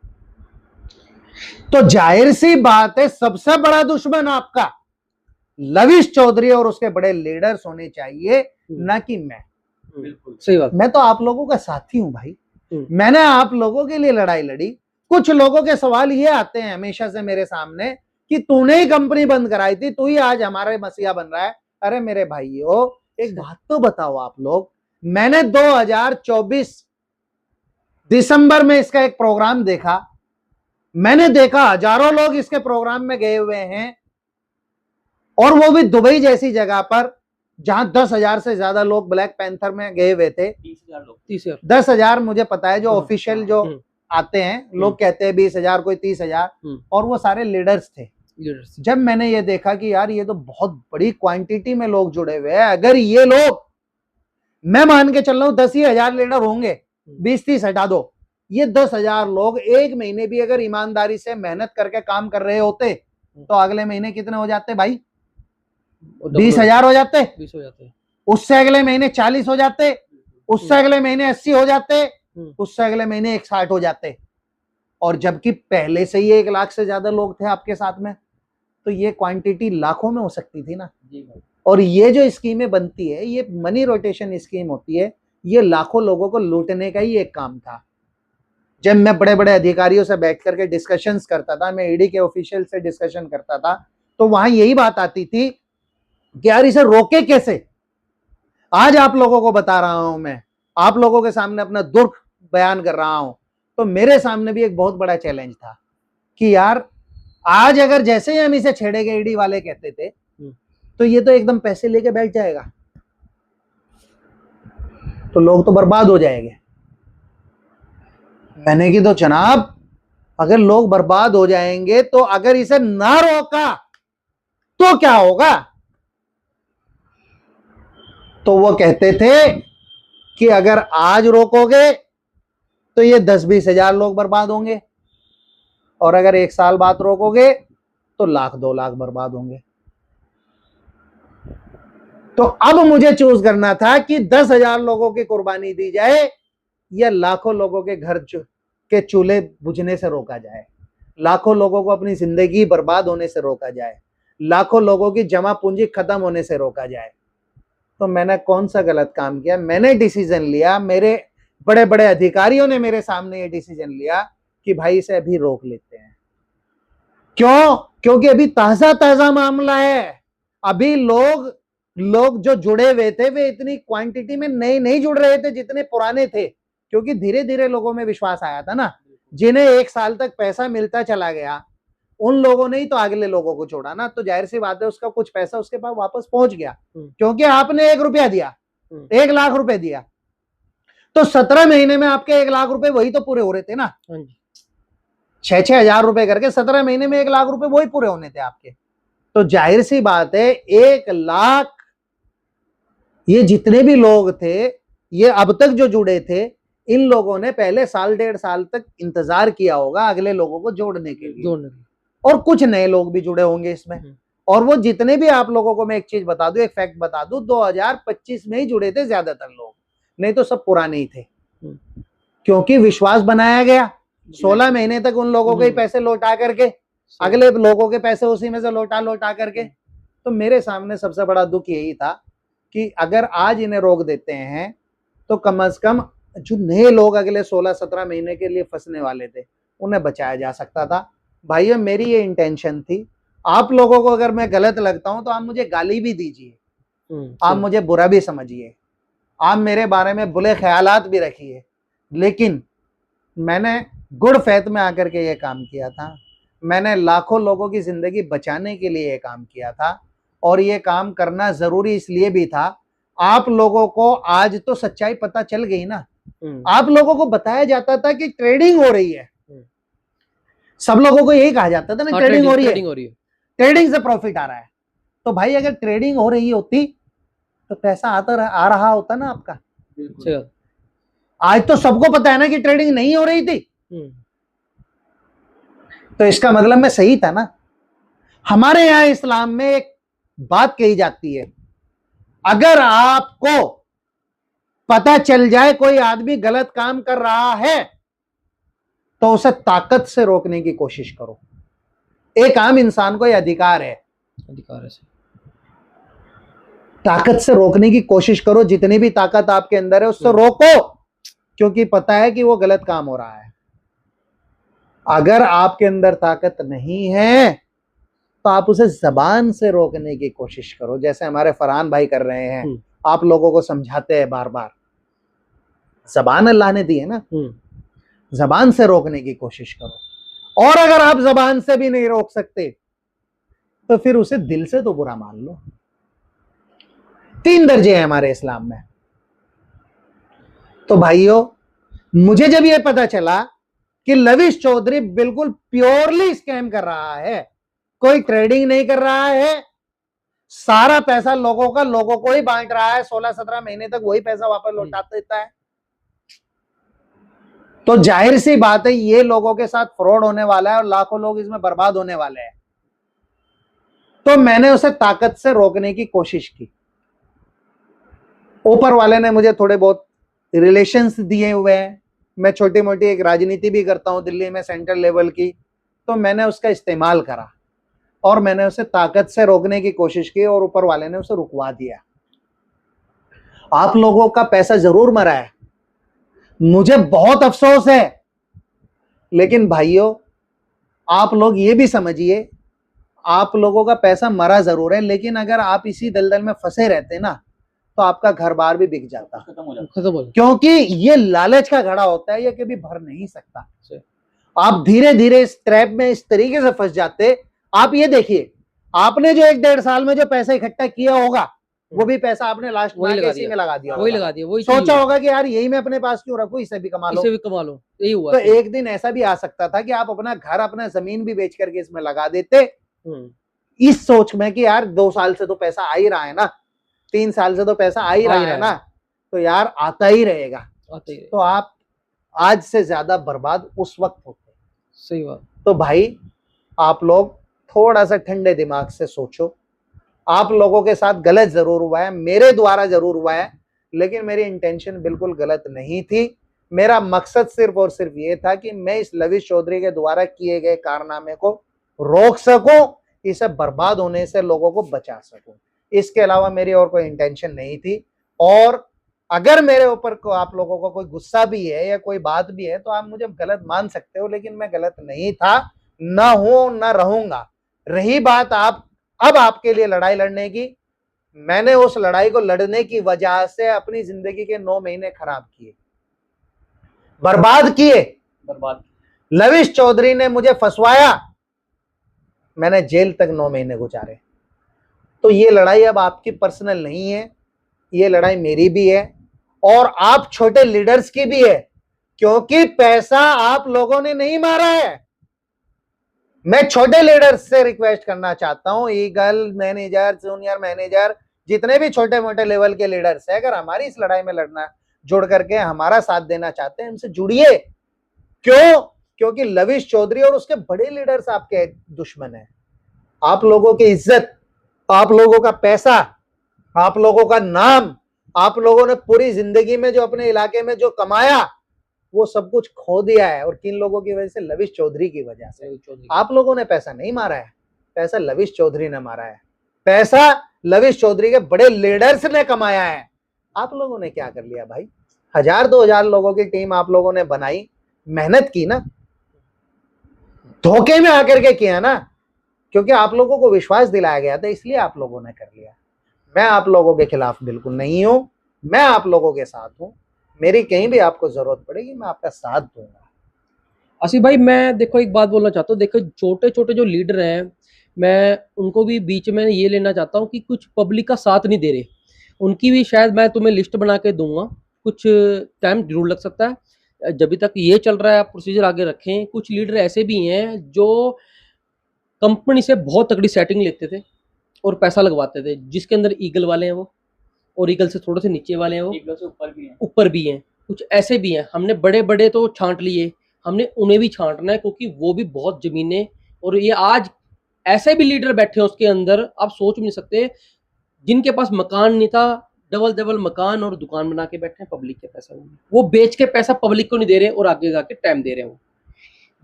तो जाहिर सी बात है, सबसे बड़ा दुश्मन आपका लविश चौधरी और उसके बड़े लीडर्स होने चाहिए, ना कि मैं। बिल्कुल सही बात। मैं तो आप लोगों का साथी हूं भाई। मैंने आप लोगों के लिए लड़ाई लड़ी। कुछ लोगों के सवाल ये आते हैं हमेशा से मेरे सामने कि तूने ही कंपनी बंद कराई थी, तू ही आज हमारे मसीहा बन रहा है। अरे मेरे भाइयों, एक बात तो बताओ आप लोग, मैंने 2024 दिसंबर में इसका एक प्रोग्राम देखा। मैंने देखा हजारों लोग इसके प्रोग्राम में गए हुए हैं, और वो भी दुबई जैसी जगह पर जहां 10,000 से ज्यादा लोग ब्लैक पैंथर में गए हुए थे। 30,000 लोग। 30,000। 10,000 मुझे पता है, जो ऑफिशियल जो आते हैं लोग कहते हैं 20,000, कोई 30,000, और वो सारे लीडर्स थे। जब मैंने ये देखा कि यार ये तो बहुत बड़ी क्वांटिटी में लोग जुड़े हुए हैं, अगर ये लोग, मैं मान के चल रहा हूं 10,000 लीडर होंगे, 20-30 हटा दो, ये 10,000 लोग एक महीने भी अगर ईमानदारी से मेहनत करके काम कर रहे होते तो अगले महीने कितने हो जाते भाई? 20,000 हो जाते। 20 हो जाते। उससे अगले महीने 40 हो जाते, उससे अगले महीने 80 हो जाते, उससे अगले महीने 160 हो जाते। और जबकि पहले से ही 1 लाख से ज्यादा लोग थे आपके साथ में, तो ये क्वांटिटी लाखों में हो सकती थी ना। और ये जो स्कीमें बनती है, ये मनी रोटेशन स्कीम होती है, ये लाखों लोगों को लूटने का ही एक काम था। जब मैं बड़े बड़े अधिकारियों से बैठ करके डिस्कशंस करता था, मैं ईडी के ऑफिशियल से डिस्कशन करता था, तो वहां यही बात आती थी कि यार इसे रोके कैसे। आज आप लोगों को बता रहा हूं, मैं आप लोगों के सामने अपना दुख बयान कर रहा हूं, तो मेरे सामने भी एक बहुत बड़ा चैलेंज था कि यार आज अगर जैसे ही हम इसे छेड़ेंगे, ईडी वाले कहते थे, तो ये तो एकदम पैसे लेके बैठ जाएगा, तो लोग तो बर्बाद हो जाएंगे। मैंने की तो जनाब, अगर लोग बर्बाद हो जाएंगे तो अगर इसे ना रोका तो क्या होगा? तो वो कहते थे कि अगर आज रोकोगे तो ये 10-20 हजार लोग बर्बाद होंगे, और अगर 1 साल बाद रोकोगे तो 1,00,000-2 लाख बर्बाद होंगे। तो अब मुझे चूज करना था कि 10,000 लोगों की कुर्बानी दी जाए या लाखों लोगों के घर के चूल्हे बुझने से रोका जाए, लाखों लोगों को अपनी जिंदगी बर्बाद होने से रोका जाए, लाखों लोगों की जमा पूंजी खत्म होने से रोका जाए। तो मैंने कौन सा गलत काम किया? मैंने डिसीजन लिया, मेरे बड़े बड़े अधिकारियों ने मेरे सामने ये डिसीजन लिया कि भाई इसे अभी रोक लेते हैं। क्यों? क्योंकि अभी ताजा ताजा मामला है। अभी लोग जो जुड़े हुए थे वे इतनी क्वांटिटी में नहीं जुड़ रहे थे जितने पुराने थे, क्योंकि धीरे धीरे लोगों में विश्वास आया था ना। जिन्हें 1 साल तक पैसा मिलता चला गया, उन लोगों ने ही तो अगले लोगों को छोड़ा ना। तो जाहिर सी बात है उसका कुछ पैसा उसके पास वापस पहुंच गया, क्योंकि आपने 1 रुपया दिया, 1 लाख रुपए दिया, तो 17 महीने में आपके 1 लाख रुपए वही तो पूरे हो रहे थे ना। 6-6 हजार रुपए करके 17 महीने में 1 लाख रुपए वही पूरे होने थे आपके। तो जाहिर सी बात है 1 लाख, ये जितने भी लोग थे, ये अब तक जो जुड़े थे, इन लोगों ने पहले 1.5 साल तक इंतजार किया होगा अगले लोगों को जोड़ने के लिए, और कुछ नए लोग भी जुड़े होंगे इसमें। और वो जितने भी, आप लोगों को मैं एक चीज बता दूं, एक फैक्ट बता दूं, 2025 में ही जुड़े थे ज्यादातर लोग, नहीं तो सब पुराने ही थे, क्योंकि विश्वास बनाया गया। 16 महीने तक उन लोगों के ही पैसे लौटा करके अगले लोगों के पैसे उसी में से लौटा करके। तो मेरे सामने सबसे बड़ा दुख यही था कि अगर आज इन्हें रोक देते हैं तो कम से कम जो नए लोग अगले 16-17 महीने के लिए फंसने वाले थे उन्हें बचाया जा सकता था। भाइयों, मेरी ये इंटेंशन थी। आप लोगों को अगर मैं गलत लगता हूं तो आप मुझे गाली भी दीजिए, आप मुझे बुरा भी समझिए, आप मेरे बारे में बुरे ख्यालात भी रखिए, लेकिन मैंने गुड फेथ में आकर के ये काम किया था। मैंने लाखों लोगों की जिंदगी बचाने के लिए ये काम किया था, और ये काम करना जरूरी इसलिए भी था। आप लोगों को आज तो सच्चाई पता चल गई ना। आप लोगों को बताया जाता था कि ट्रेडिंग हो रही है, सब लोगों को यही कहा जाता था ना, ट्रेडिंग हो रही है, ट्रेडिंग से प्रॉफिट आ रहा है। तो भाई अगर ट्रेडिंग हो रही होती तो पैसा आ रहा होता ना आपका। आज तो सबको पता है ना कि ट्रेडिंग नहीं हो रही थी, तो इसका मतलब मैं सही था ना। हमारे यहां इस्लाम में एक बात कही जाती है, अगर आपको पता चल जाए कोई आदमी गलत काम कर रहा है तो उसे ताकत से रोकने की कोशिश करो। एक आम इंसान को यह अधिकार है ताकत से रोकने की कोशिश करो। जितनी भी ताकत आपके अंदर है उससे रोको, क्योंकि पता है कि वो गलत काम हो रहा है। अगर आपके अंदर ताकत नहीं है तो आप उसे जबान से रोकने की कोशिश करो, जैसे हमारे फरहान भाई कर रहे हैं। आप लोगों को समझाते हैं बार बार, जबान अल्लाह ने दी है ना, जबान से रोकने की कोशिश करो। और अगर आप जबान से भी नहीं रोक सकते तो फिर उसे दिल से तो बुरा मान लो। 3 दर्जे हैं हमारे इस्लाम में। तो भाइयों, मुझे जब यह पता चला कि लविश चौधरी बिल्कुल प्योरली स्कैम कर रहा है, कोई ट्रेडिंग नहीं कर रहा है, सारा पैसा लोगों का लोगों को ही बांट रहा है, 16-17 महीने तक वही पैसा वापस लौटा देता है, तो जाहिर सी बात है ये लोगों के साथ फ्रॉड होने वाला है और लाखों लोग इसमें बर्बाद होने वाले हैं। तो मैंने उसे ताकत से रोकने की कोशिश की। ऊपर वाले ने मुझे थोड़े बहुत रिलेशंस दिए हुए हैं, मैं छोटी मोटी एक राजनीति भी करता हूं दिल्ली में सेंट्रल लेवल की, तो मैंने उसका इस्तेमाल करा और मैंने उसे ताकत से रोकने की कोशिश की और ऊपर वाले ने उसे रुकवा दिया। आप लोगों का पैसा जरूर मरा है, मुझे बहुत अफसोस है, लेकिन भाइयों आप लोग ये भी समझिए, आप लोगों का पैसा मरा जरूर है, लेकिन अगर आप इसी दलदल में फंसे रहते ना तो आपका घर बार भी बिक जाता, खत्म हो जाता। क्योंकि ये लालच का घड़ा होता है, ये कभी भर नहीं सकता। आप धीरे धीरे इस ट्रैप में इस तरीके से फंस जाते। आप ये देखिए, आपने जो 1-1.5 साल में जो पैसा इकट्ठा किया होगा वो भी पैसा आपने लास्ट में लगा दिया, वही सोचा होगा कि यार यही मैं अपने पास क्यों रखूं, इससे भी कमा लो, यही हुआ। तो एक दिन ऐसा भी आ सकता था कि आप अपना घर अपना जमीन भी बेच करके इसमें लगा देते, इस सोच में कि यार 2 साल से तो पैसा आ ही रहा है ना, 3 साल से तो पैसा आ ही रहा है ना, तो यार आता ही रहेगा। तो आप आज से ज्यादा बर्बाद उस वक्त होते। सही बात। तो भाई आप लोग थोड़ा सा ठंडे दिमाग से सोचो। आप लोगों के साथ गलत जरूर हुआ है, मेरे द्वारा जरूर हुआ है, लेकिन मेरी इंटेंशन बिल्कुल गलत नहीं थी। मेरा मकसद सिर्फ और सिर्फ ये था कि मैं इस लविश चौधरी के द्वारा किए गए कारनामे को रोक सकूं, इसे बर्बाद होने से लोगों को बचा सकूं। इसके अलावा मेरी और कोई इंटेंशन नहीं थी। और अगर मेरे ऊपर को आप लोगों को कोई गुस्सा भी है या कोई बात भी है तो आप मुझे गलत मान सकते हो, लेकिन मैं गलत नहीं था, ना हूं ना रहूंगा। रही बात आप अब आपके लिए लड़ाई लड़ने की, मैंने उस लड़ाई को लड़ने की वजह से अपनी जिंदगी के 9 महीने खराब किए, बर्बाद किए। लविश चौधरी ने मुझे फंसवाया, मैंने जेल तक 9 महीने गुजारे। तो ये लड़ाई अब आपकी पर्सनल नहीं है, ये लड़ाई मेरी भी है और आप छोटे लीडर्स की भी है, क्योंकि पैसा आप लोगों ने नहीं मारा है। मैं छोटे लीडर्स से रिक्वेस्ट करना चाहता हूं, ईगल मैनेजर, जूनियर मैनेजर, जितने भी छोटे मोटे लेवल के लीडर्स है, अगर हमारी इस लड़ाई में लड़ना जुड़ करके हमारा साथ देना चाहते हैं, हमसे जुड़िए। क्यों? क्योंकि लविश चौधरी और उसके बड़े लीडर्स आपके दुश्मन है। आप लोगों की इज्जत, आप लोगों का पैसा, आप लोगों का नाम, आप लोगों ने पूरी जिंदगी में जो अपने इलाके में जो कमाया वो सब कुछ खो दिया है। और किन लोगों की वजह से? लविश चौधरी की वजह से। आप लोगों ने पैसा नहीं मारा है, पैसा लविश चौधरी ने मारा है, पैसा लविश चौधरी के बड़े लीडर्स ने कमाया है। आप लोगों ने क्या कर लिया भाई? 1000-2000 लोगों की टीम आप लोगों ने बनाई, मेहनत की ना, धोखे में आकर के किया ना, क्योंकि आप लोगों को विश्वास दिलाया गया था, इसलिए आप लोगों ने कर लिया। मैं आप लोगों के खिलाफ बिल्कुल नहीं हूं, मैं आप लोगों के साथ हूँ, मेरी कहीं भी आपको जरूरत पड़ेगी मैं आपका साथ दूंगा। आसिफ भाई मैं देखो एक बात बोलना चाहता हूँ, देखो छोटे छोटे जो लीडर हैं मैं उनको भी बीच में ये लेना चाहता हूँ कि कुछ पब्लिक का साथ नहीं दे रहे, उनकी भी शायद मैं तुम्हें लिस्ट बना के दूंगा, कुछ टाइम जरूर लग सकता है, जब तक ये चल रहा है आप प्रोसीजर आगे रखें। कुछ लीडर ऐसे भी हैं जो कंपनी से बहुत तगड़ी सेटिंग लेते थे और पैसा लगवाते थे, जिसके अंदर ईगल वाले हैं वो, और ईगल से थोड़े से नीचे वाले हैं वो, ईगल से ऊपर भी हैं, कुछ ऐसे भी हैं। हमने बड़े बड़े तो छांट लिए, हमने उन्हें भी छांटना है क्योंकि वो भी बहुत जमीनें, और ये आज ऐसे भी लीडर बैठे हैं उसके अंदर आप सोच भी नहीं सकते, जिनके पास मकान नहीं था डबल डबल मकान और दुकान बना के बैठे हैं पब्लिक के पैसा, वो बेच के पैसा पब्लिक को नहीं दे रहे और आगे जाके टाइम दे रहे हैं वो।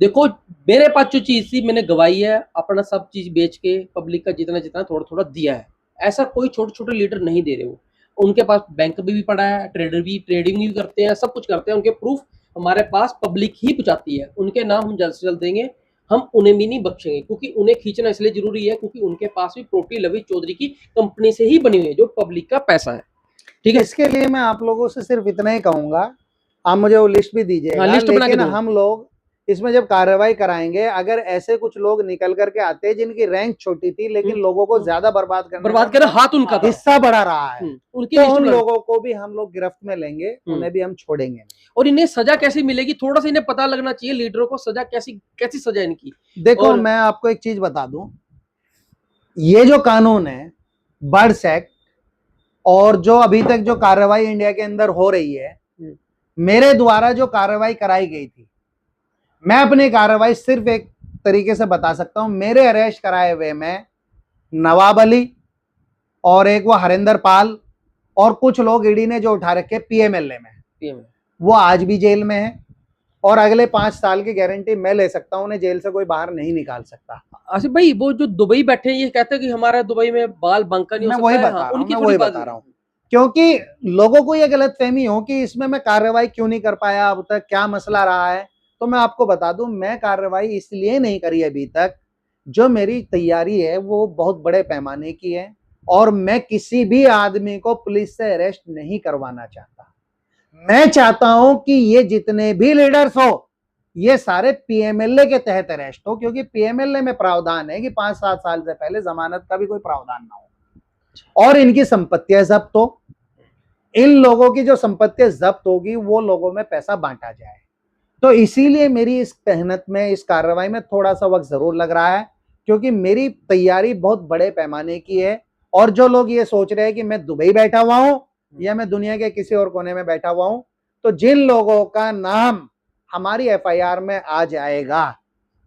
देखो मेरे पास जो चीज थी मैंने गवाई है, अपना सब चीज बेच के पब्लिक का जितना जितना थोड़ा थोड़ा दिया है। ऐसा कोई छोटे छोटे लीडर नहीं दे रहे वो, उनके पास बैंक भी पड़ा है, ट्रेडर भी ट्रेडिंग भी करते हैं, सब कुछ करते हैं, उनके प्रूफ हमारे पास पब्लिक ही पहुंचाती है, उनके नाम हम जल्द से जल्द देंगे, हम उन्हें भी नहीं बख्शेंगे क्योंकि उन्हें खींचना इसलिए जरूरी है क्योंकि उनके पास भी प्रॉपर्टी लवी चौधरी की कंपनी से ही बनी हुई है जो पब्लिक का पैसा है। ठीक है, इसके लिए मैं आप लोगों से सिर्फ इतना ही कहूंगा, आप मुझे वो लिस्ट भी दीजिएगा। हाँ, लिस्ट बना के लेकिन दो। हम लोग इसमें जब कार्रवाई कराएंगे, अगर ऐसे कुछ लोग निकल करके आते हैं जिनकी रैंक छोटी थी लेकिन लोगों को ज्यादा बर्बाद करना हाथ उनका था, हिस्सा बढ़ा रहा है, उनकी तो लिस्ट उन बना। लोगों को भी हम लोग गिरफ्त में लेंगे, उन्हें भी हम छोड़ेंगे नहीं। और इन्हें सजा कैसी मिलेगी थोड़ा सा इन्हें पता लगना चाहिए, लीडरों को सजा कैसी कैसी सजा इनकी। देखो और- मैं आपको एक चीज बता दूं, ये जो कानून है बर्ड्स एक्ट और जो अभी तक जो कार्रवाई इंडिया के अंदर हो रही है, मेरे द्वारा जो कार्रवाई कराई गई थी, मैं अपनी कार्रवाई सिर्फ एक तरीके से बता सकता हूं। मेरे अरेस्ट कराए हुए में नवाब अली और एक वो हरिंदर पाल और कुछ लोग ईडी ने जो उठा रखे पीएमएलए में, वो आज भी जेल में है और अगले 5 साल की गारंटी मैं ले सकता हूं, उन्हें जेल से कोई बाहर नहीं निकाल सकता। आसिफ भाई वो जो दुबई बैठे हैं ये कहते हैं कि हमारा दुबई में बाल बंका नहीं हो मैं सकता वही है। बता हाँ, रहा हूं, उनकी मैं थोड़ी वही बात बता रहा हूं, क्योंकि लोगों को ये गलतफहमी हो कि इसमें मैं कार्रवाई क्यों नहीं कर पाया अब तक, क्या मसला रहा है। तो मैं आपको बता दूं, मैं कार्रवाई इसलिए नहीं करी अभी तक, जो मेरी तैयारी है वो बहुत बड़े पैमाने की है और मैं किसी भी आदमी को पुलिस से अरेस्ट नहीं करवाना चाहता। मैं चाहता हूं कि ये जितने भी लीडर्स हो ये सारे पीएमएलए के तहत अरेस्ट हो, क्योंकि पीएमएलए में प्रावधान है कि 5-7 साल से पहले जमानत का भी कोई प्रावधान ना हो और इनकी संपत्तियां जब्त हो। इन लोगों की जो संपत्तियां जब्त होगी वो लोगों में पैसा बांटा जाए। तो इसीलिए मेरी इस मेहनत में, इस कार्रवाई में थोड़ा सा वक्त जरूर लग रहा है, क्योंकि मेरी तैयारी बहुत बड़े पैमाने की है। और जो लोग ये सोच रहे हैं कि मैं दुबई बैठा हुआ हूं या मैं दुनिया के किसी और कोने में बैठा हुआ हूं, तो जिन लोगों का नाम हमारी एफआईआर में आ जाएगा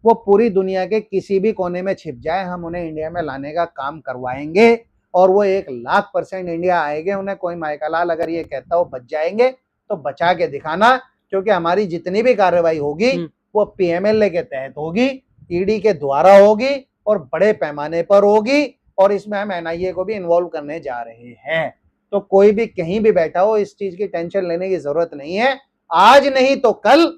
वो पूरी दुनिया के किसी भी कोने में छिप जाए, हम उन्हें इंडिया में लाने का काम करवाएंगे और वो 1,00,000% इंडिया आएंगे। उन्हें कोई माइकालाल अगर ये कहता हो बच जाएंगे तो बचा के दिखाना, क्योंकि हमारी जितनी भी कार्रवाई होगी वो पीएमएलए के तहत होगी, ईडी के द्वारा होगी और बड़े पैमाने पर होगी और इसमें हम एनआईए को भी इन्वॉल्व करने जा रहे हैं। तो कोई भी कहीं भी बैठा हो इस चीज की टेंशन लेने की जरूरत नहीं है, आज नहीं तो कल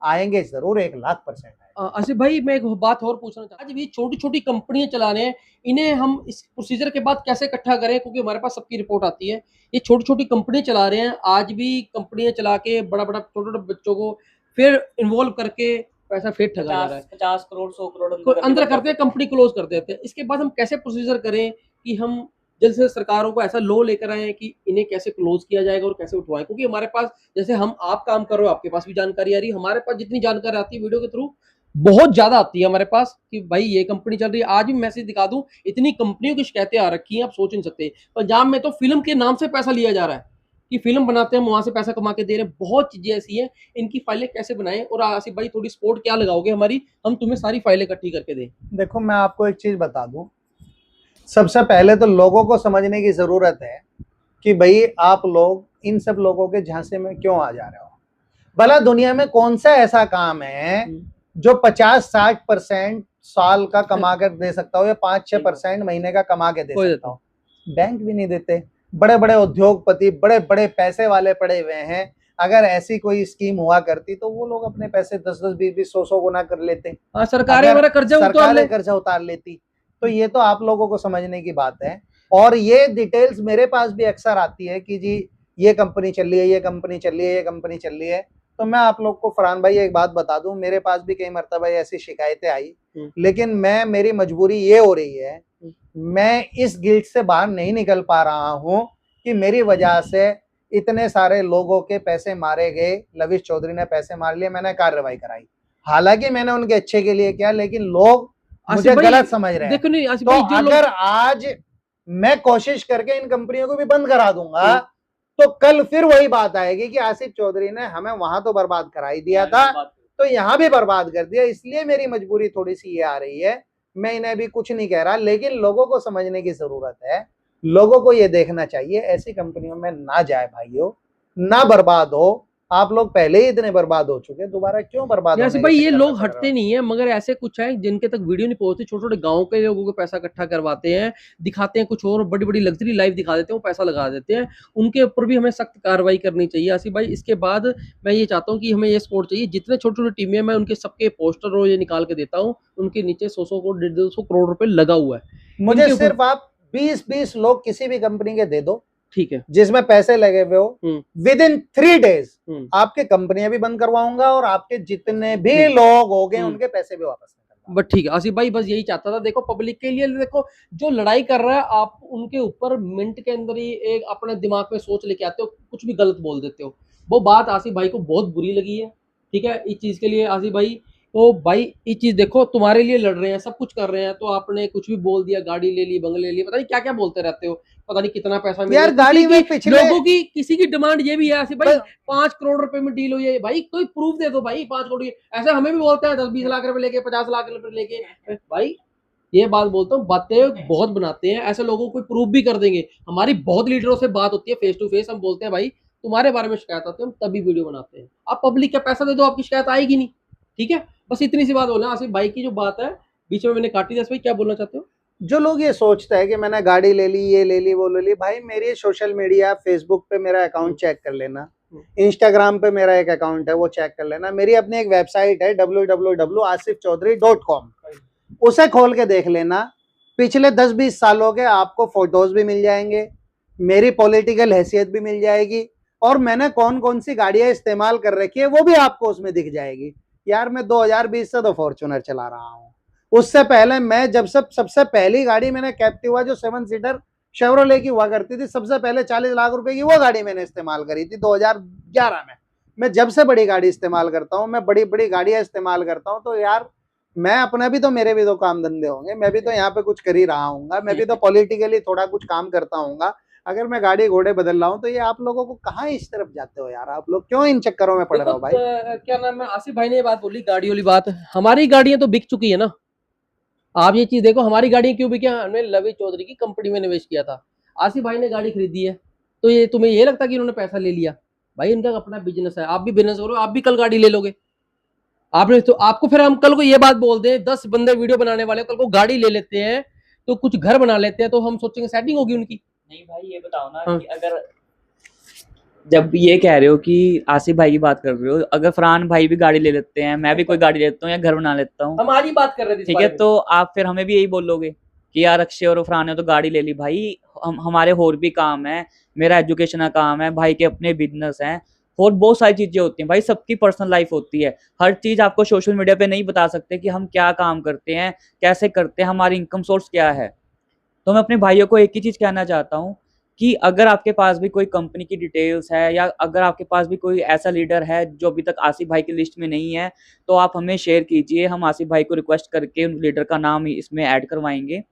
आएंगे जरूर, 1,00,000%। आसिफ भाई मैं एक बात और पूछना चाहता हूँ, आज भी छोटी छोटी कंपनियां चला रहे हैं, इन्हें हम इस प्रोसीजर के बाद कैसे इकट्ठा करें क्योंकि हमारे पास सबकी रिपोर्ट आती है। ये छोटी छोटी कंपनी चला रहे हैं, आज भी कंपनियां चला के बड़ा बड़ा छोटे छोटे बच्चों को फिर इन्वॉल्व करके पैसा फिर ठगा जा रहा है, 50 करोड़ 100 करोड़ अंदर करते हैं, कंपनी क्लोज कर देते हैं। इसके बाद हम कैसे प्रोसीजर करें कि हम जल्द से सरकारों को ऐसा लॉ लेकर आए कि इन्हें कैसे क्लोज किया जाएगा और कैसे उठवाएं, क्योंकि हमारे पास जैसे हम आप काम कर रहे हो आपके पास भी जानकारी आ रही है, हमारे पास जितनी जानकारी आती है वीडियो के थ्रू बहुत ज्यादा आती है हमारे पास कि भाई ये कंपनी चल रही है। आज भी मैसेज दिखा दूं, इतनी कंपनियों की शिकायतें आ रखी हैं आप सोच नहीं सकते। पंजाब में तो फिल्म के नाम से पैसा लिया जा रहा है कि फिल्म बनाते हैं वहां से पैसा कमा के दे रहे हैं, बहुत चीजें ऐसी हैं। इनकी फाइलें कैसे बनाएं और आसिफ भाई थोड़ी सपोर्ट क्या लगाओगे हमारी, हम तुम्हें सारी फाइलें इकट्ठी करके दें। देखो मैं आपको एक चीज बता दूं, सबसे पहले तो लोगों को समझने की जरूरत है कि भाई आप लोग इन सब लोगों के झांसे में क्यों आ जा रहे हो। भला दुनिया में कौन सा ऐसा काम है जो 50-60% साल का कमा कर दे सकता हो या 5-6% महीने का कमा के दे सकता हो। बैंक भी नहीं देते, बड़े बड़े उद्योगपति बड़े बड़े पैसे वाले पड़े हुए हैं। अगर ऐसी कोई स्कीम हुआ करती तो वो लोग अपने पैसे 10-10, 20-20, 100-100 गुना कर लेते। सरकारें हमारा कर्जा उतार लेती। तो ये तो आप लोगों को समझने की बात है। और ये डिटेल्स मेरे पास भी अक्सर आती है कि जी ये कंपनी चल रही है, ये कंपनी चल रही है, ये कंपनी चल रही है। तो मैं आप लोग को फरहान भाई एक बात बता दूं, मेरे पास भी कई मरतबा ऐसी शिकायतें आई, लेकिन मेरी मजबूरी ये हो रही है, मैं इस गिल्ट से बाहर नहीं निकल पा रहा हूं कि मेरी वजह से इतने सारे लोगों के पैसे मारे गए। लविश चौधरी ने पैसे मार लिए, मैंने कार्रवाई कराई, हालांकि मैंने उनके अच्छे के लिए किया, लेकिन लोग मुझे गलत समझ रहे हैं। देखो नहीं आसिफ तो भाई, जो अगर आज मैं कोशिश करके इन कंपनियों को भी बंद करा दूंगा, तो कल फिर वही बात आएगी कि आसिफ चौधरी ने हमें वहां तो बर्बाद करा ही दिया था, तो यहाँ भी बर्बाद कर दिया। इसलिए मेरी मजबूरी थोड़ी सी ये आ रही है। मैं इन्हें भी कुछ नहीं कह रहा, लेकिन लोगों को समझने की जरूरत है। लोगों को ये देखना चाहिए ऐसी कंपनियों में ना जाए भाइयों, ना बर्बाद हो। आप लोग पहले ही इतने बर्बाद हो चुके, दोबारा क्यों बर्बाद जैसे भाई ये लोग हटते नहीं है, मगर ऐसे कुछ है जिनके तक वीडियो नहीं पहुंचती, छोटे छोटे गांव के लोगों को पैसा इकट्ठा करवाते हैं, दिखाते हैं कुछ और, बड़ी बड़ी लग्जरी लाइफ दिखा देते हैं, वो पैसा लगा देते हैं। उनके ऊपर भी हमें सख्त कार्रवाई करनी चाहिए आसिफ भाई। इसके बाद मैं ये चाहता हूँ कि हमें ये सपोर्ट चाहिए, जितने छोटे छोटे टीमें, मैं उनके सबके पोस्टर और ये निकाल के देता हूँ, उनके नीचे 100 करोड़ 150 करोड़ रुपए लगा हुआ है। मुझे सिर्फ आप 20-20 लोग किसी भी कंपनी के दे दो, ठीक है, जिसमें पैसे लगे हुए हो, विद इन 3 डेज आपके कंपनियां भी बंद करवाऊंगा और आपके जितने भी लोग हो गए उनके पैसे भी वापस करवाऊंगा। बट ठीक है आसिफ भाई, बस यही चाहता था। देखो पब्लिक के लिए, देखो जो लड़ाई कर रहा है, आप उनके ऊपर मिनट के अंदर ही एक अपने दिमाग में सोच लेके आते हो, कुछ भी गलत बोल देते हो। वो बात आसिफ भाई को बहुत बुरी लगी है, ठीक है। इस चीज के लिए आसिफ भाई, तो भाई ये चीज देखो, तुम्हारे लिए लड़ रहे हैं, सब कुछ कर रहे हैं, तो आपने कुछ भी बोल दिया, गाड़ी ले ली, बंगले ले लिए, पता नहीं क्या क्या बोलते रहते हो, पता नहीं कितना पैसा मिला यार गाड़ी में पिछले लोगों की, किसी की डिमांड ये भी है आसिफ भाई, 5 करोड़ रुपए में डील हुई है। भाई कोई प्रूफ दे दो भाई, 5 करोड़। ऐसे हमें भी बोलते हैं 10-20 लाख रुपए लेके, 50 लाख रुपए लेके। भाई ये बात बोलता हूँ, बातें बहुत बनाते हैं ऐसे लोगों को, प्रूफ भी कर देंगे। हमारी बहुत लीडरों से बात होती है फेस टू फेस, हम बोलते हैं भाई तुम्हारे बारे में शिकायत आती है, हम तभी वीडियो बनाते हैं। आप पब्लिक का पैसा दे दो, आपकी शिकायत आएगी नहीं, ठीक है। बस इतनी सी बात बोलना। आसिफ भाई की जो बात है बीच में मैंने काटी थी, भाई क्या बोलना चाहते हो? जो लोग ये सोचते हैं कि मैंने गाड़ी ले ली, ये ले ली, वो ले ली, भाई मेरी सोशल मीडिया, फेसबुक पे मेरा अकाउंट चेक कर लेना, इंस्टाग्राम पे मेरा एक अकाउंट है वो चेक कर लेना, मेरी अपनी एक वेबसाइट है www.asifchaudhary.com, उसे खोल के देख लेना। पिछले 10-20 सालों के आपको फोटोज भी मिल जाएंगे, मेरी पॉलिटिकल हैसियत भी मिल जाएगी, और मैंने कौन कौन सी गाड़ियां इस्तेमाल कर रखी है वो भी आपको उसमें दिख जाएगी। यार मैं 2020 से तो फॉर्च्यूनर चला रहा हूँ। उससे पहले मैं जब सबसे पहली गाड़ी मैंने कैप्टिवा, जो 7 सीटर शेवरोले की हुआ करती थी, सबसे पहले 40 लाख रुपए की वो गाड़ी मैंने इस्तेमाल करी थी 2011 में। मैं जब से बड़ी गाड़ी इस्तेमाल करता हूँ, मैं बड़ी बड़ी गाड़ियां इस्तेमाल करता हूँ, तो यार मैं अपना भी तो, मेरे भी तो काम धंधे होंगे, मैं भी तो यहाँ पे कुछ कर ही रहा हूँ, मैं भी तो पॉलिटिकली थोड़ा कुछ काम करता हूँ। अगर मैं गाड़ी घोड़े बदल रहा हूँ तो ये आप लोगों को कहाँ इस तरफ जाते हो यार, आप लोग क्यों इन चक्करों में पड़ रहे हो भाई? क्या नाम है, आसिफ भाई ने ये बात बोली गाड़ी वाली बात, हमारी गाड़ियां तो बिक चुकी है ना। आप ये चीज देखो, हमारी गाड़ी क्यों बिकी? हमने लविश चौधरी की कंपनी में निवेश किया था, आसिफ भाई ने गाड़ी खरीदी है, तो ये तुम्हें ये लगता कि इन्होंने पैसा ले लिया? भाई इनका अपना बिजनेस है, आप भी बिजनेस करो, आप भी कल गाड़ी ले लोगे। आपने तो, आपको फिर हम कल को ये बात बोल दें, 10 बंदे वीडियो बनाने वाले कल को गाड़ी ले लेते हैं, तो कुछ घर बना लेते हैं, तो हम सोचेंगे सेटिंग होगी उनकी। नहीं भाई ये बताओ ना कि अगर जब ये कह रहे हो कि आसिफ भाई की बात कर रहे हो, अगर फरहान भाई भी गाड़ी ले लेते हैं, मैं भी कोई गाड़ी लेता हूँ या घर बना लेता हूँ, हमारी बात कर रहे थे, ठीक है, तो आप फिर हमें भी यही बोलोगे कि यार अक्षय और फरहान ने तो गाड़ी ले ली। भाई हमारे और भी काम है, मेरा एजुकेशन का काम है, भाई के अपने बिजनेस हैं, और बहुत सारी चीजें होती हैं भाई, सबकी पर्सनल लाइफ होती है। हर चीज आपको सोशल मीडिया पे नहीं बता सकते कि हम क्या काम करते हैं, कैसे करते हैं, हमारी इनकम सोर्स क्या है। तो मैं अपने भाइयों को एक ही चीज कहना चाहता हूँ कि अगर आपके पास भी कोई कंपनी की डिटेल्स है, या अगर आपके पास भी कोई ऐसा लीडर है जो अभी तक आसिफ भाई की लिस्ट में नहीं है, तो आप हमें शेयर कीजिए, हम आसिफ भाई को रिक्वेस्ट करके उन लीडर का नाम इसमें ऐड करवाएंगे।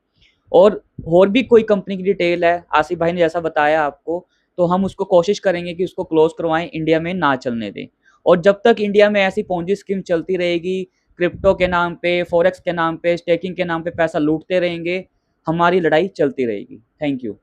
और भी कोई कंपनी की डिटेल है आसिफ भाई ने जैसा बताया आपको, तो हम उसको कोशिश करेंगे कि उसको क्लोज करवाएं, इंडिया में ना चलने दें। और जब तक इंडिया में ऐसी पोंजी स्कीम चलती रहेगी, क्रिप्टो के नाम पे, फॉरेक्स के नाम पे, स्टेकिंग के नाम पे पैसा लूटते रहेंगे, हमारी लड़ाई चलती रहेगी। Thank you.